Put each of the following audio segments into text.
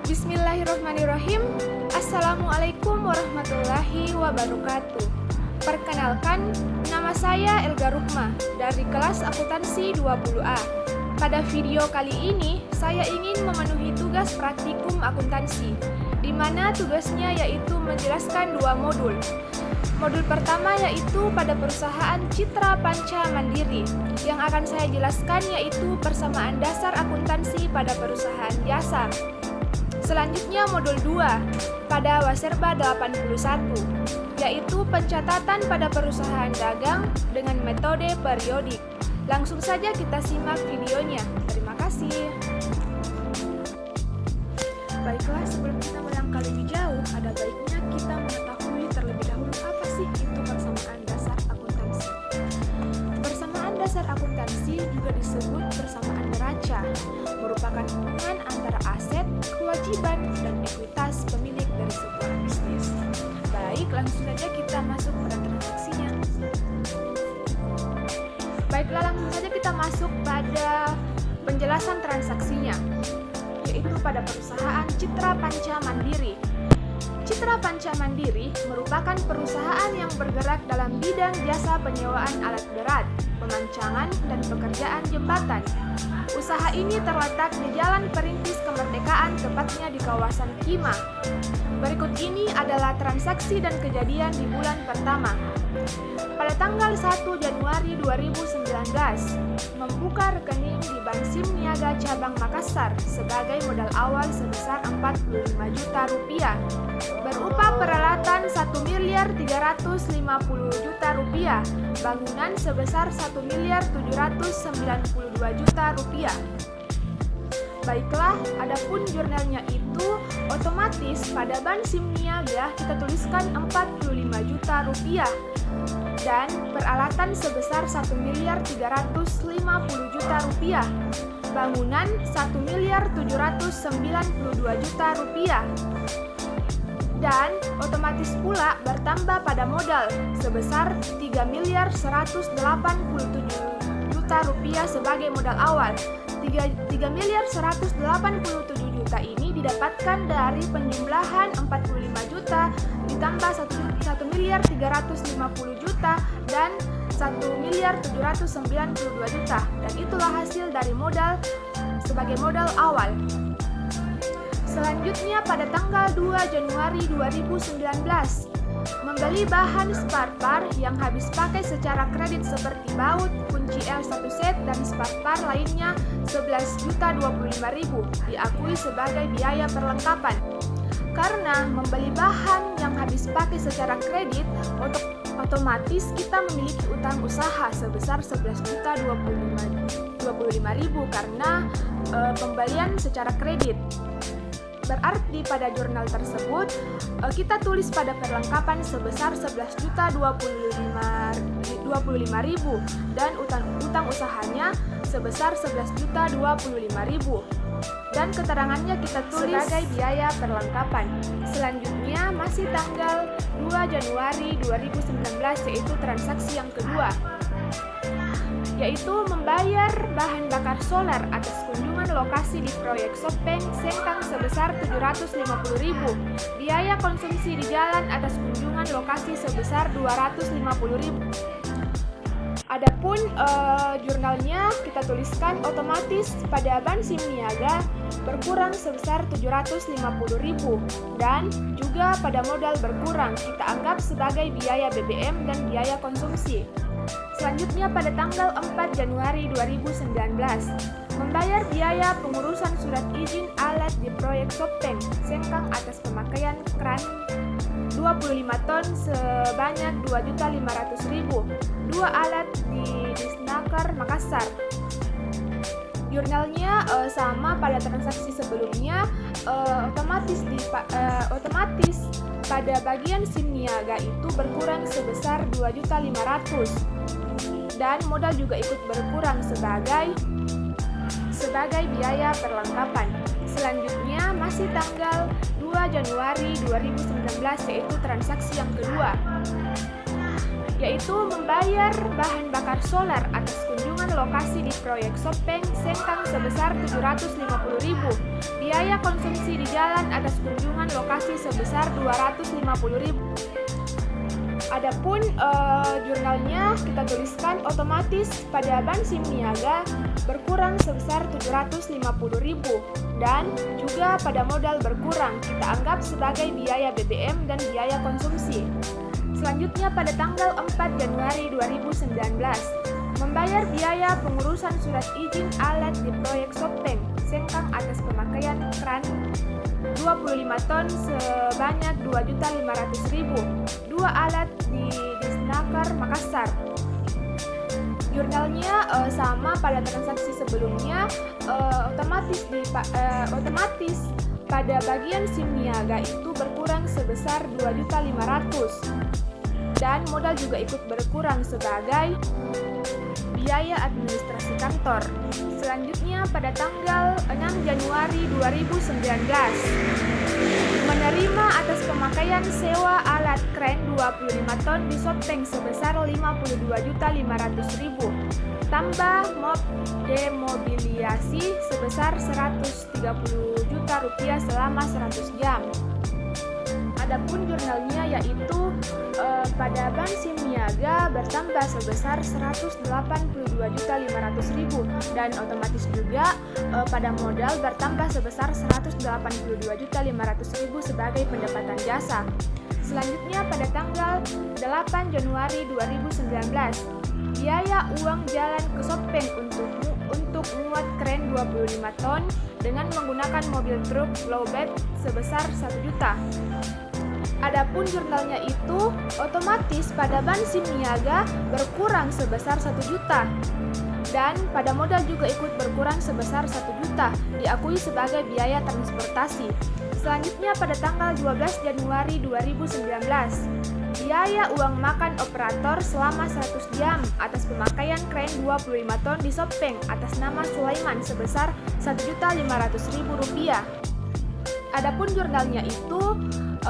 Bismillahirrahmanirrahim. Assalamualaikum warahmatullahi wabarakatuh. Perkenalkan, nama saya Elga Ruhma dari kelas akuntansi 20A. Pada video kali ini, saya ingin memenuhi tugas praktikum akuntansi, di mana tugasnya yaitu menjelaskan dua modul. Modul pertama yaitu pada perusahaan Citra Panca Mandiri. Yang akan saya jelaskan yaitu persamaan dasar akuntansi pada perusahaan jasa. Selanjutnya modul 2 pada Waserba 81, yaitu pencatatan pada perusahaan dagang dengan metode periodik. Langsung saja kita simak videonya. Terima kasih. Baiklah, sebelum kita melangkah lebih jauh, ada baiknya kita mengetahui terlebih dahulu apa sih itu persamaan dasar akuntansi. Persamaan dasar akuntansi juga disebut persamaan neraca, merupakan hubungan antara aset, kewajiban, dan ekuitas pemilik dari sebuah bisnis. Baik, langsung saja kita masuk pada transaksinya. Baiklah, langsung saja kita masuk pada penjelasan transaksinya, yaitu pada perusahaan Citra Panca Mandiri. Citra Panca Mandiri merupakan perusahaan yang bergerak dalam bidang jasa penyewaan alat berat, pemancangan, dan pekerjaan jembatan. Usaha ini terletak di Jalan Perintis Kemerdekaan, tepatnya di kawasan Kima. Berikut ini adalah transaksi dan kejadian di bulan pertama. Pada tanggal 1 Januari 2019, membuka rekening di Bank Sim Niaga Cabang Makassar sebagai modal awal sebesar 45 juta rupiah, berupa peralatan 1.350 juta rupiah, bangunan sebesar 1.792 juta rupiah. Baiklah, adapun jurnalnya itu otomatis pada Bank Sim Niaga kita tuliskan 45 juta rupiah dan peralatan sebesar 1.350 juta rupiah, bangunan 1.792 juta rupiah, dan otomatis pula bertambah pada modal sebesar 3.187 juta rupiah sebagai modal awal. 3.187 juta ini didapatkan dari penjumlahan 45 juta ditambah 1.350 juta dan 1.792 juta, dan itulah hasil dari modal sebagai modal awal. Selanjutnya pada tanggal 2 Januari 2019, membeli bahan spare part yang habis pakai secara kredit seperti baut, kunci L1 set, dan spare part lainnya 11.025.000 diakui sebagai biaya perlengkapan. Karena membeli bahan yang habis pakai secara kredit, otomatis kita memiliki utang usaha sebesar 11.025.000 karena pembelian secara kredit. Berarti pada jurnal tersebut kita tulis pada perlengkapan sebesar 11.025.000 dan utang usahanya sebesar 11.025.000 dan keterangannya kita tulis sebagai biaya perlengkapan. Selanjutnya masih tanggal 2 Januari 2019, yaitu transaksi yang kedua, yaitu membayar bahan bakar solar atas kunjungan lokasi di proyek Sopeng Sengkang sebesar 750.000, biaya konsumsi di jalan atas kunjungan lokasi sebesar 250.000. Adapun jurnalnya kita tuliskan otomatis pada Bank Sim Niaga berkurang sebesar 750.000 dan juga pada modal berkurang kita anggap sebagai biaya BBM dan biaya konsumsi. Selanjutnya pada tanggal 4 Januari 2019, membayar biaya pengurusan surat izin alat di proyek Sopeng Sengkang atas pemakaian kran 25 ton sebanyak 2.500.000, 2 alat di Disnaker Makassar. Jurnalnya sama pada transaksi sebelumnya, otomatis pada bagian SIM Niaga itu berkurang sebesar 2.500.000 dan modal juga ikut berkurang sebagai biaya perlengkapan. Selanjutnya masih tanggal 2 Januari 2019, yaitu transaksi yang kedua, yaitu membayar bahan bakar solar atas kunjungan lokasi di proyek Sopeng, Sengkang sebesar 750.000. Biaya konsumsi di jalan atas kunjungan lokasi sebesar 250.000. Adapun jurnalnya kita tuliskan otomatis pada ban SIM niaga berkurang sebesar 750.000 dan juga pada modal berkurang kita anggap sebagai biaya BBM dan biaya konsumsi. Selanjutnya pada tanggal 4 Januari 2019 membayar biaya pengurusan surat izin alat di proyek Sopeng, Sengkang atas pemakaian kran 25 ton sebanyak 2.500.000. Dua alat di Disnaker Makassar. Jurnalnya sama pada transaksi sebelumnya, otomatis pada bagian SIM niaga itu berkurang sebesar 2.500.000 dan modal juga ikut berkurang sebagai biaya administrasi kantor. Selanjutnya pada tanggal 6 Januari 2019 menerima atas pemakaian sewa alat kren 25 ton di Sopeng sebesar 52.500.000 tambah demobiliasi sebesar 130 juta rupiah selama 100 jam. Adapun jurnalnya yaitu pada ban SIM niaga bertambah sebesar 182.500.000 dan otomatis juga pada modal bertambah sebesar 182.500.000 sebagai pendapatan jasa. Selanjutnya pada tanggal 8 Januari 2019 biaya uang jalan ke Sopeng untuk muat kren 25 ton dengan menggunakan mobil truk low bed sebesar 1 juta. Adapun jurnalnya itu otomatis pada ban SIM niaga berkurang sebesar 1 juta dan pada modal juga ikut berkurang sebesar 1 juta diakui sebagai biaya transportasi. Selanjutnya pada tanggal 12 Januari 2019 biaya uang makan operator selama 100 jam atas pemakaian kren 25 ton di Sopeng atas nama Sulaiman sebesar Rp1.500.000. Adapun jurnalnya itu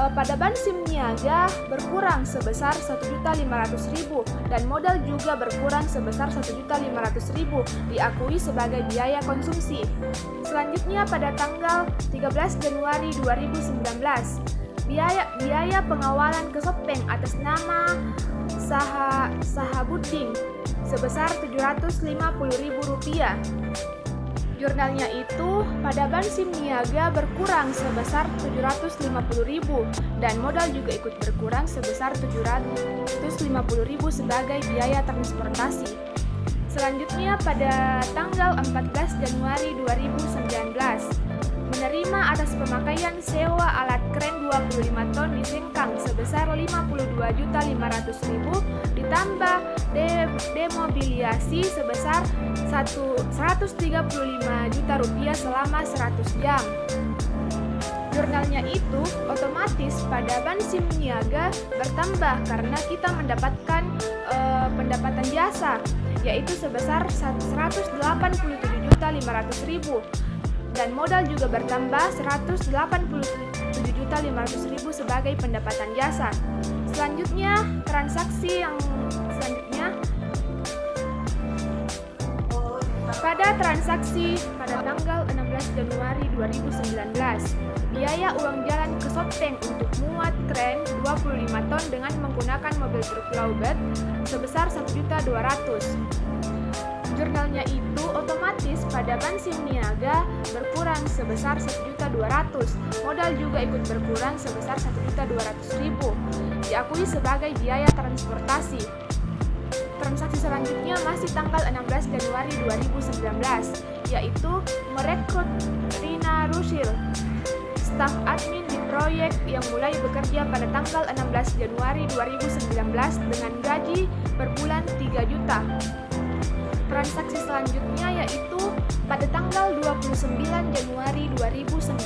pada ban SIM niaga berkurang sebesar 1.500.000 dan modal juga berkurang sebesar 1.500.000 diakui sebagai biaya konsumsi. Selanjutnya pada tanggal 13 Januari 2019 biaya pengawalan ke Sopeng atas nama Sahabuddin sebesar Rp750.000. Jurnalnya itu pada ban SIM niaga berkurang sebesar 750.000 dan modal juga ikut berkurang sebesar 750.000 sebagai biaya transportasi. Selanjutnya pada tanggal 14 Januari 2019 menerima atas pemakaian sewa alat kren 25 ton di Sengkang sebesar 52.500.000 ditambah demobiliasi sebesar 135 juta rupiah selama 100 jam. Jurnalnya itu otomatis pada ban SIM niaga bertambah karena kita mendapatkan pendapatan jasa yaitu sebesar 187.500.000 dan modal juga bertambah 187.500.000 sebagai pendapatan jasa. Selanjutnya transaksi yang selanjutnya pada transaksi pada tanggal 16 Januari 2019 biaya uang jalan ke Sopeng untuk muat kren 25 ton dengan menggunakan mobil truk low bed sebesar 1.200.000. Jurnalnya itu otomatis pada ban SIM niaga berkurang sebesar 1.200.000, modal juga ikut berkurang sebesar 1.200.000, diakui sebagai biaya transportasi. Transaksi selanjutnya masih tanggal 16 Januari 2019, yaitu merekrut Rina Rusil, staf admin di proyek yang mulai bekerja pada tanggal 16 Januari 2019 dengan gaji per bulan 3 juta. Transaksi selanjutnya yaitu pada tanggal 29 Januari 2019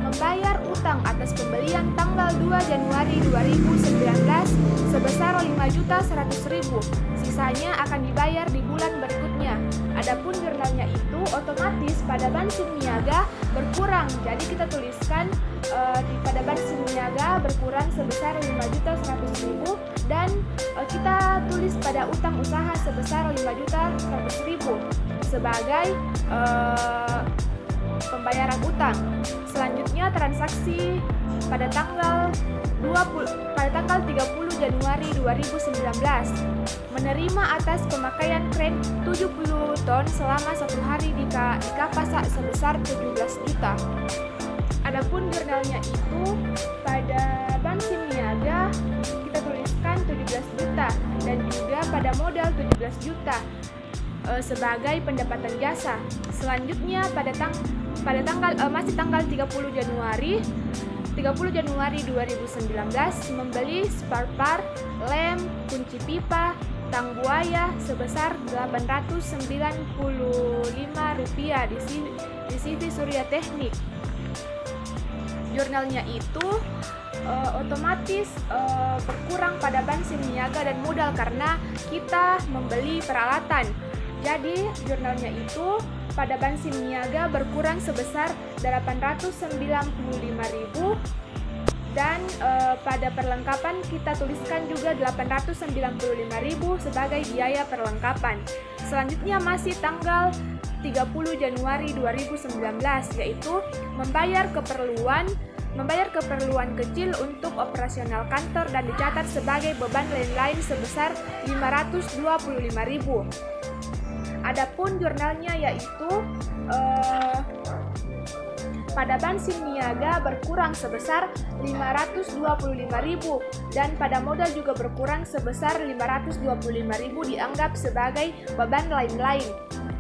membayar utang atas pembelian tanggal 2 Januari 2019 sebesar 5.100.000. Sisanya akan dibayar di bulan berikutnya. Adapun jurnalnya itu otomatis pada ban SIM niaga berkurang. Jadi kita tuliskan pada ban SIM niaga berkurang sebesar 5.100.000 Dan kita tulis pada utang usaha sebesar 5.100.000 sebagai pembayaran utang. Selanjutnya transaksi pada tanggal 30 Januari 2019 menerima atas pemakaian kren 70 ton selama 1 hari di Kapasa sebesar 17 juta. Adapun jurnalnya itu pada Bank SIM Niaga kita tuliskan 17 juta dan juga pada modal 17 juta sebagai pendapatan jasa. Selanjutnya pada tanggal 30 Januari 2019 membeli spare part, lem, kunci pipa, tang buaya sebesar Rp895 di CV Surya Teknik. Jurnalnya itu otomatis berkurang pada Bank SIM Niaga dan modal karena kita membeli peralatan. Jadi jurnalnya itu pada Bank SIM Niaga berkurang sebesar Rp895.000 dan pada perlengkapan kita tuliskan juga Rp895.000 sebagai biaya perlengkapan. Selanjutnya masih tanggal 30 Januari 2019 yaitu membayar keperluan kecil untuk operasional kantor dan dicatat sebagai beban lain-lain sebesar Rp525.000. Adapun jurnalnya yaitu pada Bank SIM Niaga berkurang sebesar Rp525.000 dan pada modal juga berkurang sebesar Rp525.000 dianggap sebagai beban lain-lain.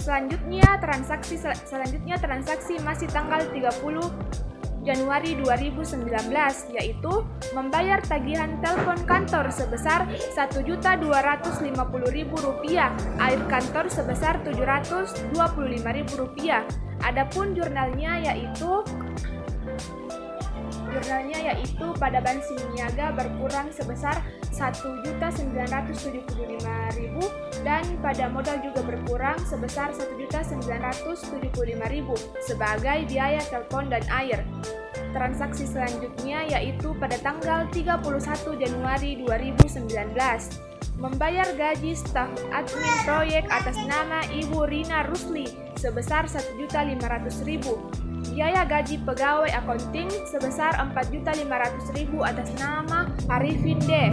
Selanjutnya transaksi masih tanggal 30 Januari 2019 yaitu membayar tagihan telepon kantor sebesar Rp1.250.000, air kantor sebesar Rp725.000. Adapun jurnalnya yaitu pada Bank SIM Niaga berkurang sebesar Rp1.975.000 dan pada modal juga berkurang sebesar Rp1.975.000 sebagai biaya telepon dan air. Transaksi selanjutnya yaitu pada tanggal 31 Januari 2019 membayar gaji staf admin proyek atas nama Ibu Rina Rusli sebesar Rp1.500.000. Biaya gaji pegawai accounting sebesar Rp4.500.000 atas nama Arifin D.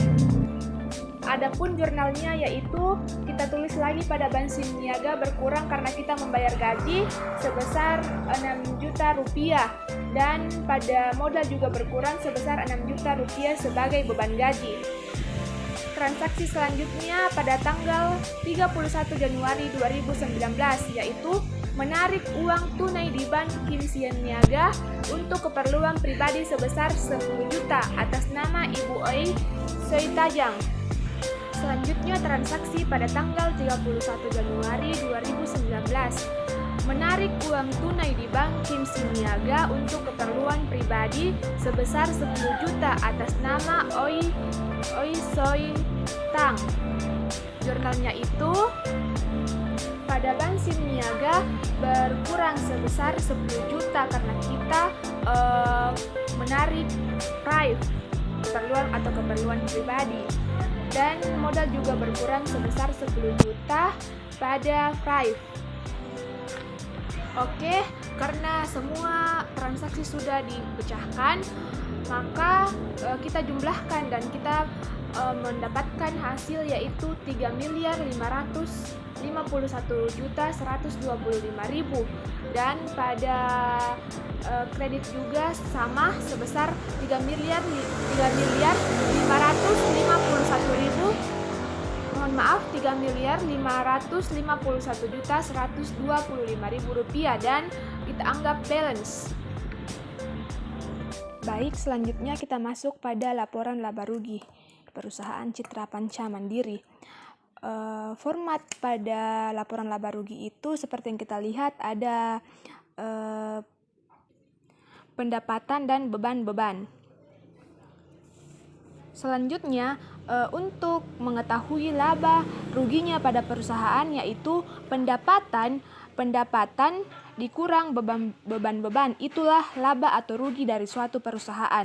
Adapun jurnalnya yaitu kita tulis lagi pada Bank SIM Niaga berkurang karena kita membayar gaji sebesar Rp6 juta dan pada modal juga berkurang sebesar Rp6 juta sebagai beban gaji. Transaksi selanjutnya pada tanggal 31 Januari 2019 yaitu menarik uang tunai di Bank Kim Sien Niaga untuk keperluan pribadi sebesar 10 juta atas nama Ibu Oi Soi Tajang. Selanjutnya transaksi pada tanggal 31 Januari 2019 menarik uang tunai di Bank Kim Sien Niaga untuk keperluan pribadi sebesar 10 juta atas nama Oi Soi Tang. Jurnalnya itu pada Bank SIM Niaga berkurang sebesar 10 juta karena kita menarik Thrive keperluan pribadi dan modal juga berkurang sebesar 10 juta pada Thrive. Oke, karena semua transaksi sudah dipecahkan, maka kita jumlahkan dan kita mendapatkan hasil yaitu 3.551.125.000 dan pada kredit juga sama sebesar 3.551.125.125.000 rupiah dan kita anggap balance. Baik, selanjutnya kita masuk pada laporan laba rugi perusahaan Citra Panca Mandiri. Format pada laporan laba rugi itu seperti yang kita lihat ada pendapatan dan beban-beban. Selanjutnya untuk mengetahui laba ruginya pada perusahaan yaitu pendapatan dikurang beban-beban, itulah laba atau rugi dari suatu perusahaan.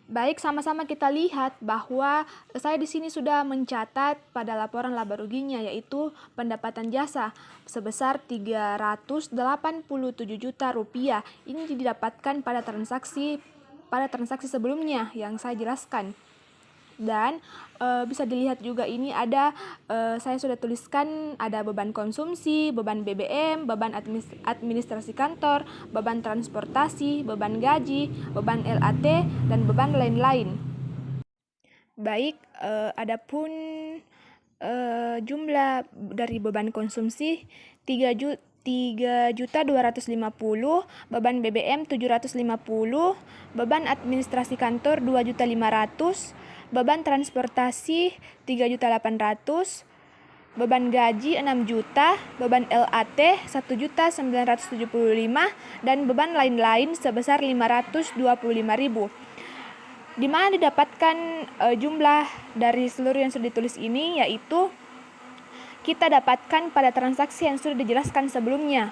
Baik, sama-sama kita lihat bahwa saya di sini sudah mencatat pada laporan laba ruginya, yaitu pendapatan jasa sebesar 387 juta rupiah. Ini didapatkan pada transaksi sebelumnya yang saya jelaskan. Dan bisa dilihat juga ini ada saya sudah tuliskan ada beban konsumsi, beban BBM, beban administrasi kantor, beban transportasi, beban gaji, beban LAT, dan beban lain-lain. Baik, adapun jumlah dari beban konsumsi 3.250, beban BBM 750, beban administrasi kantor 2.500, beban transportasi 3.800, beban gaji 6 juta, beban LAT 1.975, dan beban lain-lain sebesar 525.000. Di mana didapatkan jumlah dari seluruh yang sudah ditulis ini, yaitu kita dapatkan pada transaksi yang sudah dijelaskan sebelumnya.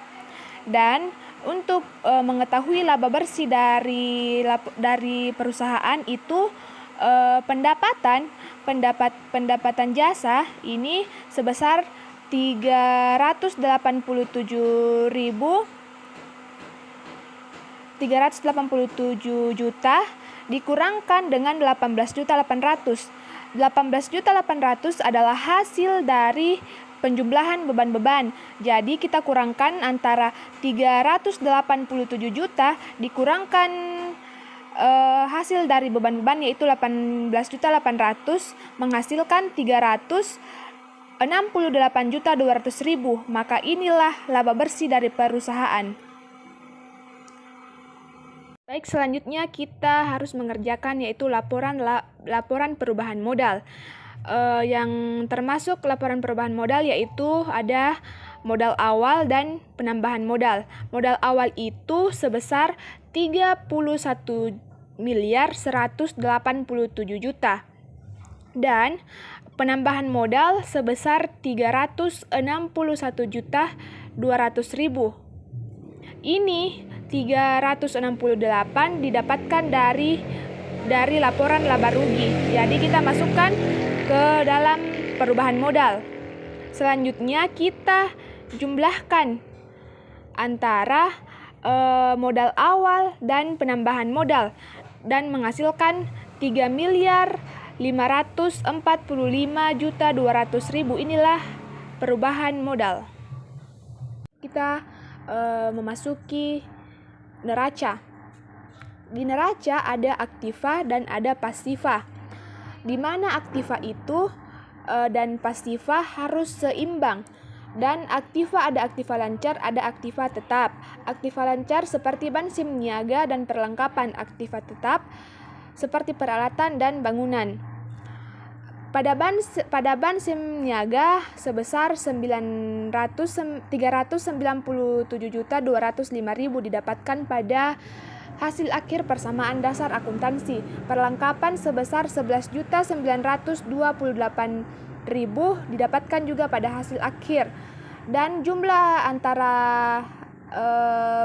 Dan untuk mengetahui laba bersih dari perusahaan itu pendapatan jasa ini sebesar 387 juta dikurangkan dengan 18.800. 18.800 adalah hasil dari penjumlahan beban-beban. Jadi kita kurangkan antara 387 juta dikurangkan hasil dari beban-beban, yaitu 18.800, menghasilkan 368.200.000. Maka inilah laba bersih dari perusahaan. Baik, selanjutnya kita harus mengerjakan yaitu laporan perubahan modal. Yang termasuk laporan perubahan modal yaitu ada modal awal dan penambahan modal. Modal awal itu sebesar 31.187 juta dan penambahan modal sebesar 361.200.000. Ini 368 didapatkan dari laporan laba rugi. Jadi kita masukkan ke dalam perubahan modal. Selanjutnya kita jumlahkan antara modal awal dan penambahan modal dan menghasilkan 3.545.200.000. Inilah perubahan modal. Kita memasuki neraca. Di neraca ada aktiva dan ada pasiva. Di mana aktiva itu dan pasiva harus seimbang. Dan aktiva ada aktiva lancar, ada aktiva tetap. Aktiva lancar seperti ban SIM niaga dan perlengkapan. Aktiva tetap seperti peralatan dan bangunan. Pada ban SIM niaga sebesar 397.205.000 didapatkan pada hasil akhir persamaan dasar akuntansi. Perlengkapan sebesar 11.928.000 didapatkan juga pada hasil akhir. Dan jumlah antara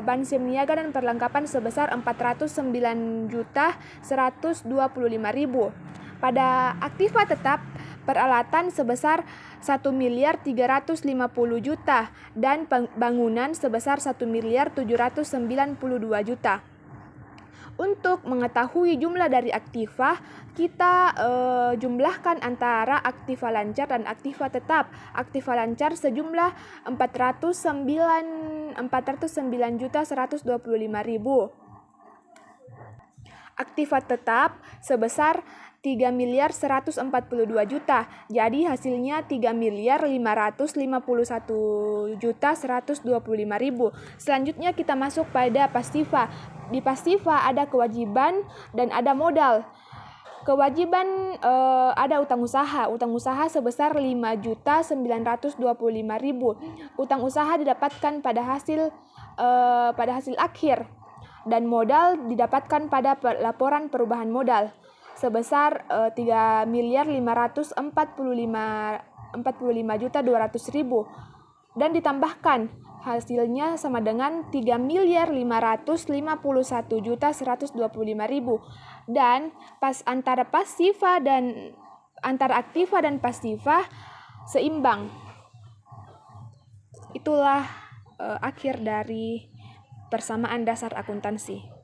ban SIM niaga dan perlengkapan sebesar 409.125.000. Pada aktiva tetap, peralatan sebesar 1.350.000.000 dan bangunan sebesar 1.792.000.000. Untuk mengetahui jumlah dari aktiva, kita jumlahkan antara aktiva lancar dan aktiva tetap. Aktiva lancar sejumlah 409.125.000. Aktiva tetap sebesar 3.142 juta. Jadi hasilnya 3.551.125.000. Selanjutnya kita masuk pada pasiva. Di pasiva ada kewajiban dan ada modal. Kewajiban ada utang usaha. Utang usaha sebesar 5.925.000. Utang usaha didapatkan pada hasil akhir. Dan modal didapatkan pada laporan perubahan modal sebesar 3.545.200.000 dan ditambahkan hasilnya sama dengan 3.551.125.000. Dan antara aktiva dan pasiva seimbang. Itulah akhir dari persamaan dasar akuntansi.